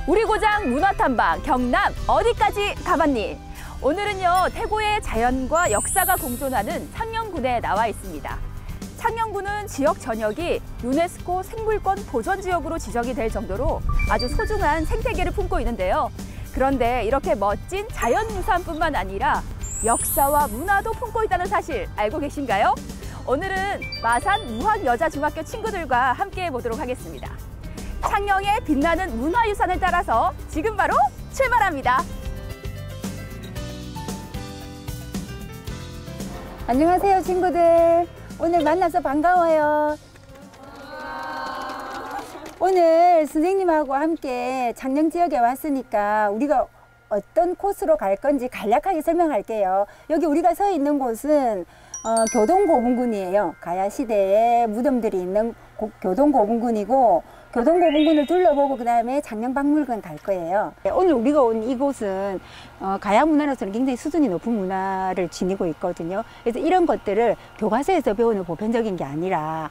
우리 고장 문화탐방 경남 어디까지 가봤니? 오늘은요 태고의 자연과 역사가 공존하는 창녕군에 나와 있습니다. 창녕군은 지역 전역이 유네스코 생물권 보전지역으로 지정이 될 정도로 아주 소중한 생태계를 품고 있는데요. 그런데 이렇게 멋진 자연유산뿐만 아니라 역사와 문화도 품고 있다는 사실 알고 계신가요? 오늘은 마산 무학여자중학교 친구들과 함께 해보도록 하겠습니다. 창녕의 빛나는 문화유산을 따라서 지금 바로 출발합니다. 안녕하세요, 친구들. 오늘 만나서 반가워요. 오늘 선생님하고 함께 창녕 지역에 왔으니까 우리가 어떤 코스로 갈 건지 간략하게 설명할게요. 여기 우리가 서 있는 곳은 교동고분군이에요. 가야시대에 무덤들이 있는 교동고분군이고, 교동고분군을 둘러보고 그 다음에 창녕박물관 갈 거예요. 오늘 우리가 온 이곳은 가야 문화로서는 굉장히 수준이 높은 문화를 지니고 있거든요. 그래서 이런 것들을 교과서에서 배우는 보편적인 게 아니라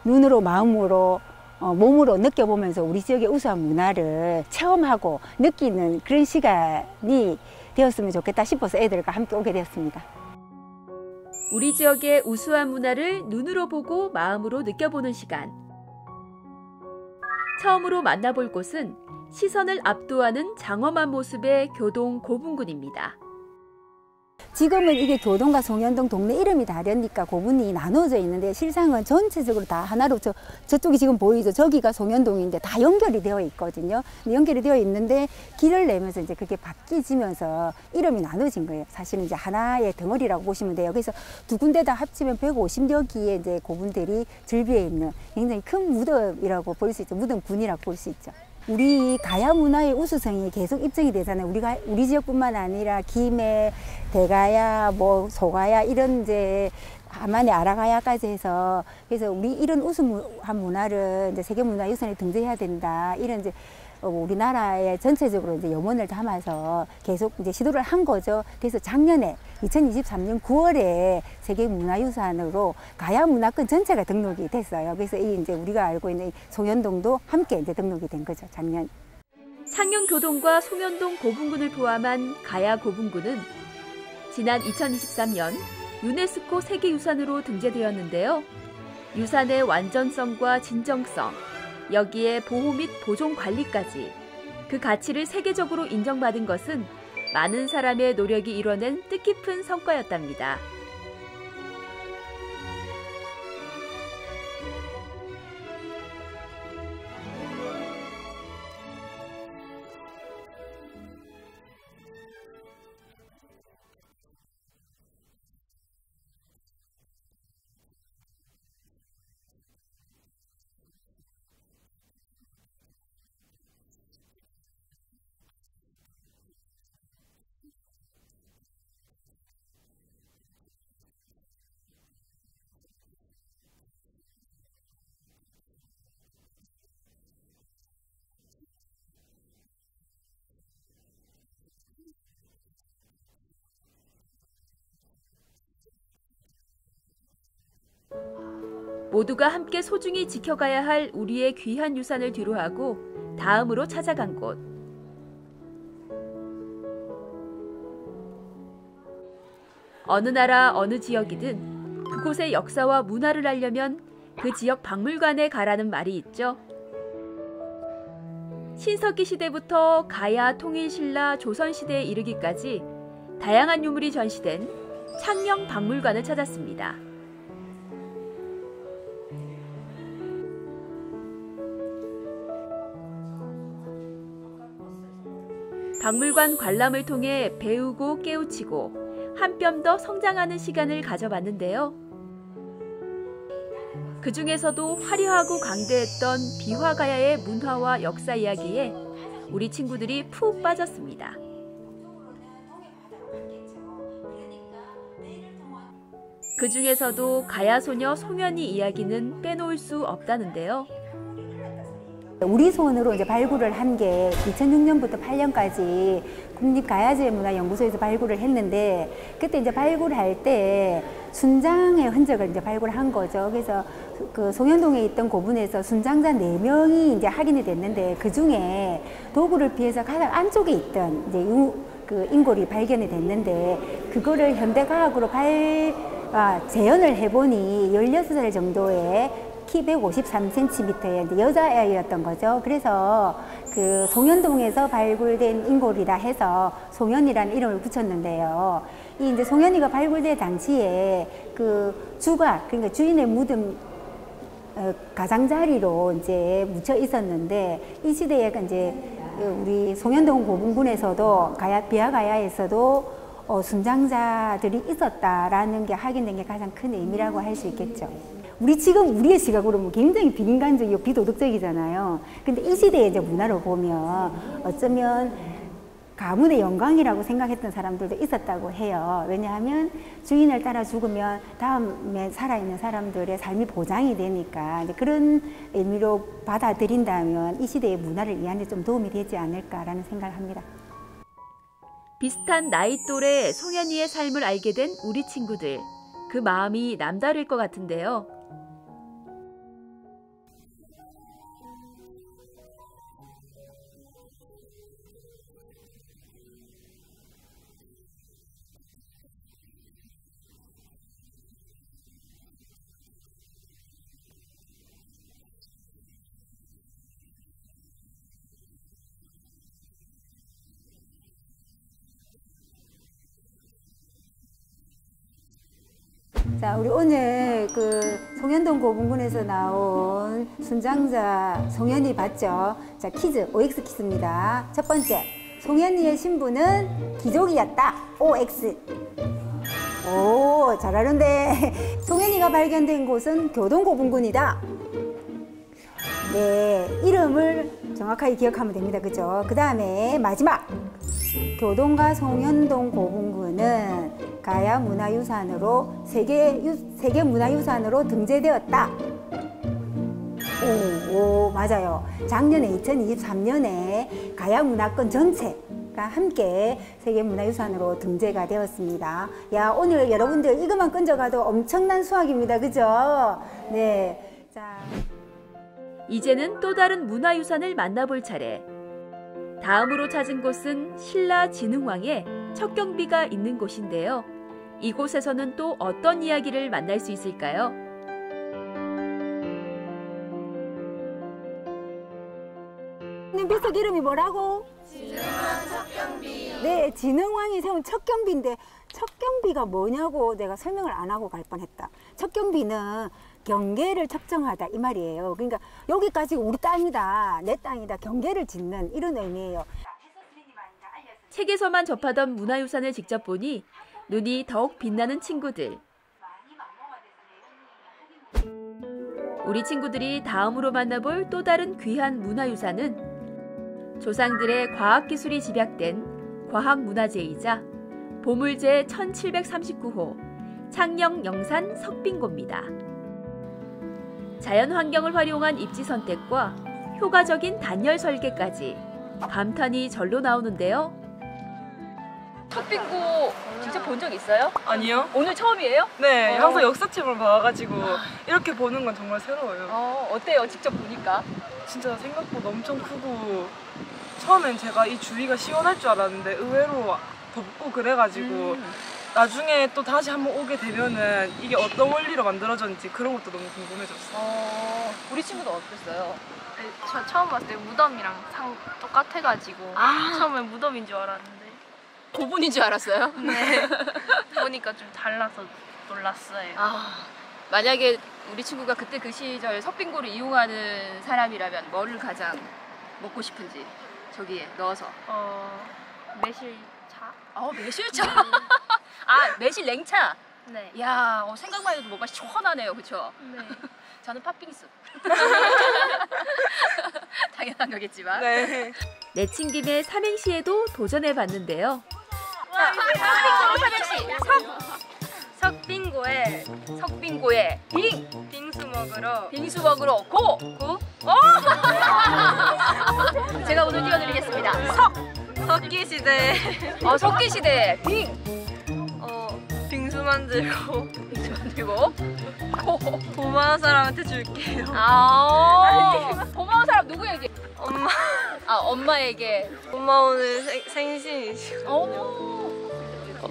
눈으로, 마음으로, 몸으로 느껴보면서 우리 지역의 우수한 문화를 체험하고 느끼는 그런 시간이 되었으면 좋겠다 싶어서 애들과 함께 오게 되었습니다. 우리 지역의 우수한 문화를 눈으로 보고 마음으로 느껴보는 시간. 처음으로 만나볼 곳은 시선을 압도하는 장엄한 모습의 교동 고분군입니다. 지금은 이게 교동과 송현동 동네 이름이 다르니까 고분이 나눠져 있는데 실상은 전체적으로 다 하나로 저쪽이 지금 보이죠? 저기가 송현동인데 다 연결이 되어 있거든요. 연결이 되어 있는데 길을 내면서 이제 그게 바뀌지면서 이름이 나눠진 거예요. 사실은 이제 하나의 덩어리라고 보시면 돼요. 그래서 두 군데 다 합치면 150여 기의 이제 고분들이 즐비해 있는 굉장히 큰 무덤이라고 볼 수 있죠. 무덤군이라고 볼 수 있죠. 우리 가야 문화의 우수성이 계속 입증이 되잖아요. 우리 지역뿐만 아니라 김해, 대가야, 소가야 이런 이제 하만의 아라가야까지 해서 그래서 우리 이런 우수한 문화를 이제 세계문화유산에 등재해야 된다. 이런 이제 우리나라의 전체적으로 이제 염원을 담아서 계속 이제 시도를 한 거죠. 그래서 작년에 2023년 9월에 세계문화유산으로 가야 문화권 전체가 등록이 됐어요. 그래서 이 이제 우리가 알고 있는 송현동도 함께 이제 등록이 된 거죠, 작년. 창녕교동과 송현동 고분군을 포함한 가야 고분군은 지난 2023년 유네스코 세계유산으로 등재되었는데요. 유산의 완전성과 진정성, 여기에 보호 및 보존 관리까지 그 가치를 세계적으로 인정받은 것은 많은 사람의 노력이 이뤄낸 뜻깊은 성과였답니다. 모두가 함께 소중히 지켜가야 할 우리의 귀한 유산을 뒤로하고 다음으로 찾아간 곳. 어느 나라 어느 지역이든 그곳의 역사와 문화를 알려면 그 지역 박물관에 가라는 말이 있죠. 신석기 시대부터 가야 통일신라 조선시대에 이르기까지 다양한 유물이 전시된 창녕 박물관을 찾았습니다. 박물관 관람을 통해 배우고 깨우치고 한 뼘 더 성장하는 시간을 가져봤는데요. 그 중에서도 화려하고 강대했던 비화가야의 문화와 역사 이야기에 우리 친구들이 푹 빠졌습니다. 그 중에서도 가야소녀 송현이 이야기는 빼놓을 수 없다는데요. 우리 손으로 이제 발굴을 한 게 2006년부터 8년까지 국립가야제문화연구소에서 발굴을 했는데, 그때 이제 발굴할 때 순장의 흔적을 이제 발굴한 거죠. 그래서 그 송현동에 있던 고분에서 순장자 4명이 이제 확인이 됐는데 그 중에 도구를 피해서 가장 안쪽에 있던 이제 그 인골이 발견이 됐는데 그거를 현대과학으로 재현을 해보니 16살 정도의 키 153cm의 여자아이였던 거죠. 그래서 그 송현동에서 발굴된 인골이라 해서 송현이라는 이름을 붙였는데요. 이 이제 송현이가 발굴된 당시에 그 주가, 그러니까 주인의 무덤 가장자리로 이제 묻혀 있었는데 이 시대에 이제 우리 송현동 고분군에서도 비아가야에서도 순장자들이 있었다라는 게 확인된 게 가장 큰 의미라고 할 수 있겠죠. 우리의 시각으로 보면 굉장히 비인간적이고 비도덕적이잖아요. 근데 이 시대의 이제 문화로 보면 어쩌면 가문의 영광이라고 생각했던 사람들도 있었다고 해요. 왜냐하면 주인을 따라 죽으면 다음에 살아있는 사람들의 삶이 보장이 되니까 이제 그런 의미로 받아들인다면 이 시대의 문화를 이해하는 데 좀 도움이 되지 않을까라는 생각을 합니다. 비슷한 나이 또래 송현이의 삶을 알게 된 우리 친구들. 그 마음이 남다를 것 같은데요. 자, 우리 오늘 그 송현동 고분군에서 나온 순장자 송현이 봤죠? 자, 퀴즈, OX 퀴즈입니다. 첫 번째, 송현이의 신부는 기족이었다. OX. 오, 잘하는데. 송현이가 발견된 곳은 교동고분군이다. 네, 이름을 정확하게 기억하면 됩니다. 그죠? 그 다음에 마지막. 교동과 송현동 고분군은 가야 문화유산으로 세계 문화유산으로 등재되었다. 오, 맞아요. 작년에 2023년에 가야 문화권 전체가 함께 세계 문화유산으로 등재가 되었습니다. 야, 오늘 여러분들 이것만 건져가도 엄청난 수확입니다. 그죠? 네. 자. 이제는 또 다른 문화유산을 만나볼 차례. 다음으로 찾은 곳은 신라 진흥왕의 척경비가 있는 곳인데요. 이곳에서는 또 어떤 이야기를 만날 수 있을까요? 비석 이름이 뭐라고? 진흥왕 척경비. 네, 진흥왕이 세운 척경비인데 척경비가 뭐냐고 내가 설명을 안 하고 갈 뻔했다. 척경비는 경계를 측정하다 이 말이에요. 그러니까 여기까지 우리 땅이다, 내 땅이다, 경계를 짓는 이런 의미예요. 책에서만 접하던 문화유산을 직접 보니 눈이 더욱 빛나는 친구들. 우리 친구들이 다음으로 만나볼 또 다른 귀한 문화유산은 조상들의 과학기술이 집약된 과학문화재이자 보물제 1739호 창녕영산 석빙고입니다. 자연환경을 활용한 입지 선택과 효과적인 단열 설계까지 감탄이 절로 나오는데요. 석빙고 직접 본 적 있어요? 아니요. 오늘 처음이에요? 네, 항상 역사책을 봐가지고 이렇게 보는 건 정말 새로워요. 어때요? 직접 보니까? 진짜 생각보다 엄청 크고 처음엔 제가 이 주위가 시원할 줄 알았는데 의외로 덥고 그래가지고 나중에 또 다시 한번 오게 되면은 이게 어떤 원리로 만들어졌는지 그런 것도 너무 궁금해졌어요. 우리 친구도 어땠어요? 네, 저 처음 봤을 때 무덤이랑 똑같아가지고 처음엔 무덤인 줄 알았는데 고분인 줄 알았어요? 네. 보니까 좀 달라서 놀랐어요. 만약에 우리 친구가 그때 그 시절 석빙고를 이용하는 사람이라면 뭐를 가장 먹고 싶은지 저기에 넣어서. 매실차? 매실차. 매실 냉차. 네. 야, 생각만 해도 뭔가 시원하네요, 그렇죠? 네. 저는 팥빙수. 당연한 거겠지만. 네. 내친 김에 삼행시에도 도전해봤는데요. 석빙고에 빙수 먹으러 고! 제가 오늘 띄워드리겠습니다. 석기시대. 석기시대 빙! 빙수 만들고 그리고 고마운 사람한테 줄게요. 고마운 사람 누구에게? 엄마. 엄마에게. 엄마 오늘 생신이시거든요.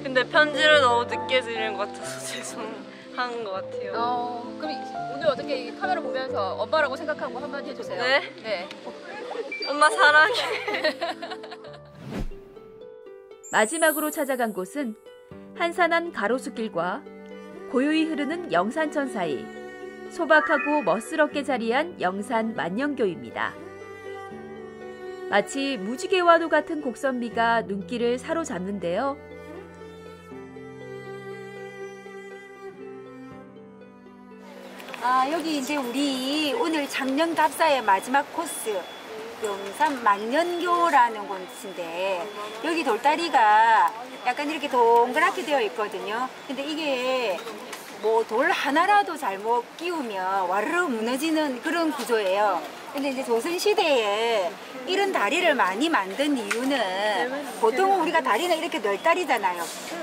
근데 편지를 너무 늦게 드리는 것 같아서 죄송한 것 같아요. 그럼 오늘 어떻게 이 카메라 보면서 엄마라고 생각하고 한마디 해주세요. 네? 네. 엄마 사랑해. 마지막으로 찾아간 곳은 한산한 가로수길과 고요히 흐르는 영산천 사이 소박하고 멋스럽게 자리한 영산 만년교입니다. 마치 무지개와도 같은 곡선미가 눈길을 사로잡는데요. 여기 이제 우리 오늘 작년 답사의 마지막 코스 영산 만년교라는 곳인데 여기 돌다리가 약간 이렇게 동그랗게 되어 있거든요. 근데 이게 뭐 돌 하나라도 잘못 끼우면 와르르 무너지는 그런 구조예요. 근데 이제 조선시대에 이런 다리를 많이 만든 이유는 보통 우리가 다리는 이렇게 널다리잖아요.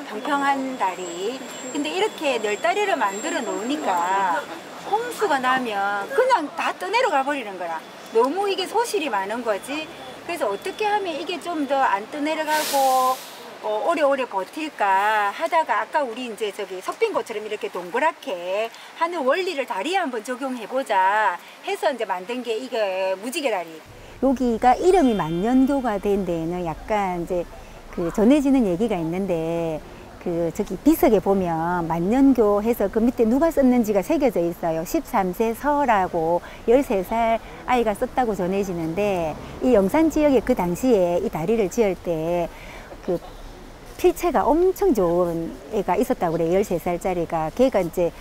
평평한 다리. 근데 이렇게 널다리를 만들어 놓으니까 홍수가 나면 그냥 다 떠내려가 버리는 거야. 너무 이게 소실이 많은 거지. 그래서 어떻게 하면 이게 좀 더 안 떠내려가고 오래오래 버틸까 하다가 아까 우리 이제 저기 석빙고처럼 이렇게 동그랗게 하는 원리를 다리에 한번 적용해보자 해서 이제 만든 게 이게 무지개 다리. 여기가 이름이 만년교가 된 데에는 약간 이제 그 전해지는 얘기가 있는데 그 저기 비석에 보면 만년교 해서 그 밑에 누가 썼는지가 새겨져 있어요. 13세 서라고 13살 아이가 썼다고 전해지는데 이 영산 지역에 그 당시에 이 다리를 지을 때 그 필체가 엄청 좋은 애가 있었다고 그래요. 13살짜리가. 걔가 이제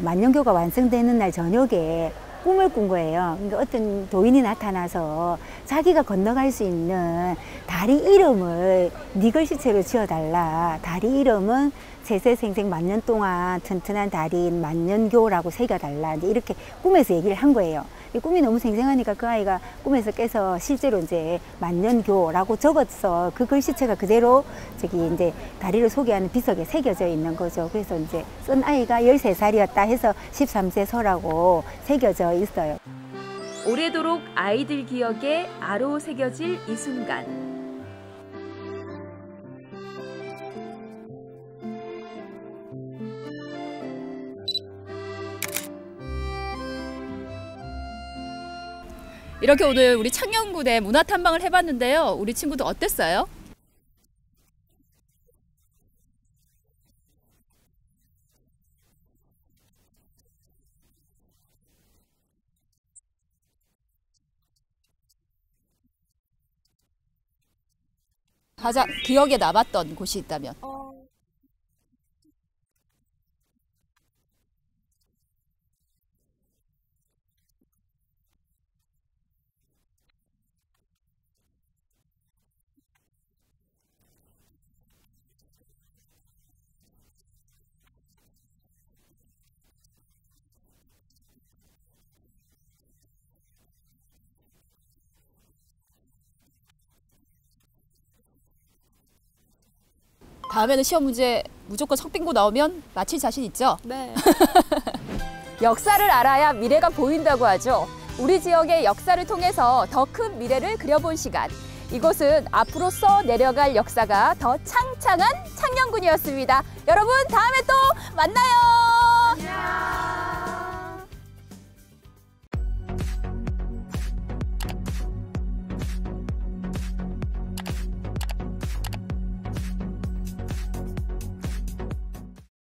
만년교가 완성되는 날 저녁에 꿈을 꾼 거예요. 그러니까 어떤 도인이 나타나서 자기가 건너갈 수 있는 다리 이름을 네 글씨체로 지어달라. 다리 이름은 세세생생 만년 동안 튼튼한 다리인 만년교라고 새겨달라. 이제 이렇게 꿈에서 얘기를 한 거예요. 이 꿈이 너무 생생하니까 그 아이가 꿈에서 깨서 실제로 이제 만년교라고 적었어. 그 글씨체가 그대로 저기 이제 다리를 소개하는 비석에 새겨져 있는 거죠. 그래서 이제 쓴 아이가 13살이었다 해서 13세 서라고 새겨져 있어요. 오래도록 아이들 기억에 아로 새겨질 이 순간. 이렇게 오늘 우리 창녕군에 문화 탐방을 해봤는데요. 우리 친구들 어땠어요? 가장 기억에 남았던 곳이 있다면? 다음에는 시험 문제 무조건 석빙고 나오면 맞힐 자신 있죠? 네. 역사를 알아야 미래가 보인다고 하죠. 우리 지역의 역사를 통해서 더 큰 미래를 그려본 시간. 이곳은 앞으로 써 내려갈 역사가 더 창창한 창녕군이었습니다. 여러분 다음에 또 만나요. 안녕.